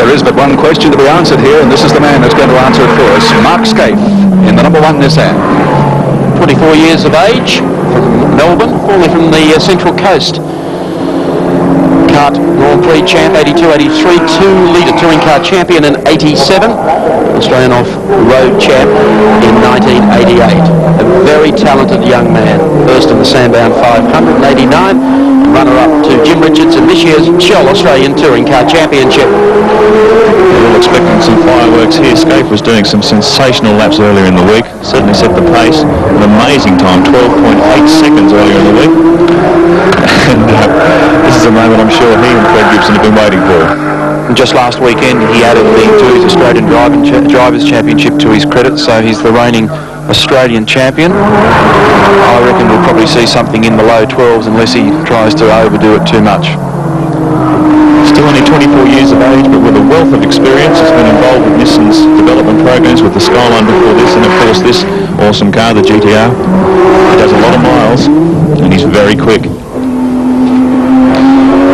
There is but one question to be answered here, and this is the man that's going to answer it for us. Mark Skaife in the number 1 Nissan. 24 years of age, from Melbourne, formerly from the Central Coast. Kart Grand Prix champ 82, 83, 2-litre touring car champion in 87, Australian off-road champ in 1988. A very talented young man, first in the Sandown 500 in 89, runner-up to Jim Richards in this year's Shell Australian Touring Car Championship. We're all expecting some fireworks here. Skaife was doing some sensational laps earlier in the week, certainly set the pace. An amazing time, 12.8 seconds earlier in the week. And this is a moment I'm sure he and Fred Gibson have been waiting for. Just last weekend he added the Tooheys Australian Drivers' Championship to his credit, so he's the reigning Australian champion. I reckon we'll probably see something in the low 12s unless he tries to overdo it too much. Still only 24 years of age, but with a wealth of experience. He's been involved with Nissan's development programs with the Skyline before this, and of course this awesome car, the GTR. He does a lot of miles, and he's very quick.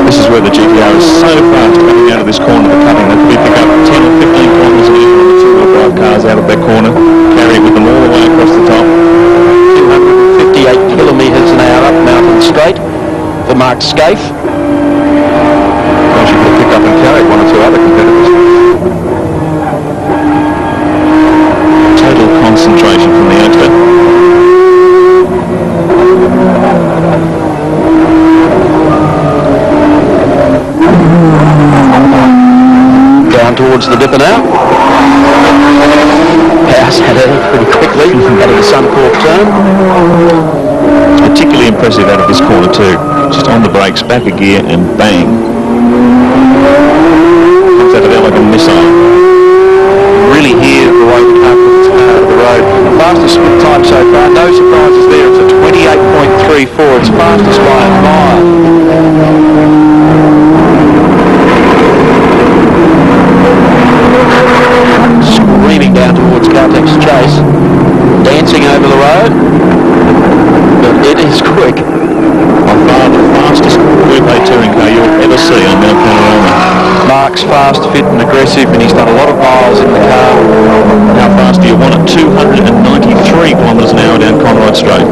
This is where the GTR is so fast coming out of this corner of the cutting. They probably pick up 10 or 15 kilometres an hour on the two-wheel drive cars out of that corner, carry it with them all the way across the top. 258 kilometres an hour up Mountain Straight for Mark Skaife. Gosh, you could have picked up and carried one or two other competitors. Total concentration from the youngster. Down towards the dipper now. Powers had it pretty quickly out of the Suncorp turn. It's particularly impressive out of this corner too. Just on the brakes, back a gear, and bang. Comes out of there like a missile. Really hear the way the car puts out of the road. Fastest split time so far, no surprises there. It's a 28.34. It's fastest by a mile. Screaming down towards Caltech's Chase, dancing over the road, but it is quick. By far the fastest coupe touring car you'll ever see on Mount Panorama. Mark's fast, fit and aggressive, and he's done a lot of miles in the car. How fast do you want it? 293 kilometres an hour down Conrod Straight.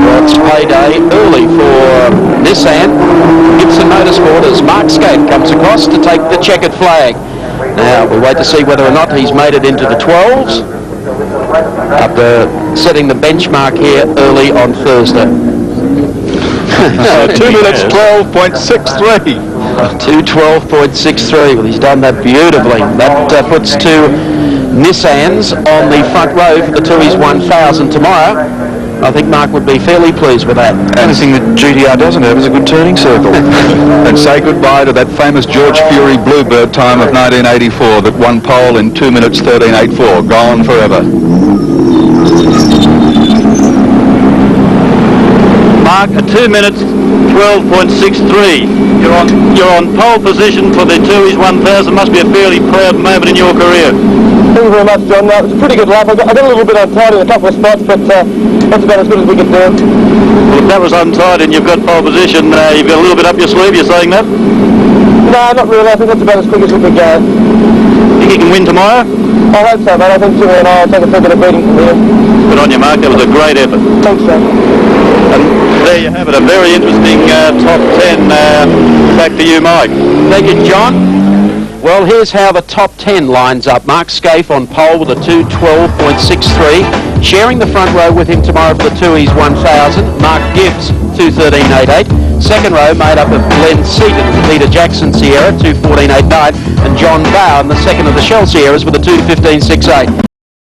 Well, it's payday early for Nissan. Gibson Motorsport as Mark Skaife comes across to take the checkered flag. Now, we'll wait to see whether or not he's made it into the 12s after setting the benchmark here early on Thursday. 2 minutes 12.63. 2:12.63. Well, he's done that beautifully. That puts two Nissans on the front row for the Tooheys 1000 tomorrow. I think Mark would be fairly pleased with that. The only thing that GTR doesn't have is a good turning circle. And say goodbye to that famous George Fury Bluebird time of 1984 that won pole in 2 minutes 13.84. Gone forever. Mark, 2 minutes 12.63. You're on pole position for the Tooheys 1000. Must be a fairly proud moment in your career. Thank you very much, John. It was a pretty good lap. I got a little bit untied in a couple of spots, but that's about as good as we could do. Well, if that was untied and you've got pole position, you've got a little bit up your sleeve. You're saying that? No, not really. I think that's about as quick as we could go. Think you can win tomorrow? I hope so, mate. I think Timmy and I will take a fair bit of beating from here. Good on you, Mark. That was a great effort. Thanks, John. And there you have it, a very interesting top 10. Back to you, Mike. Thank you, John. Well, here's how the top 10 lines up. Mark Skaife on pole with a 2:12.63. Sharing the front row with him tomorrow for the Tooheys 1000, Mark Gibbs, 2:13.88. Second row made up of Glenn Seaton, Peter Jackson Sierra, 2:14.89, and John Bowen, the second of the Shell Sierras, with a 2:15.68.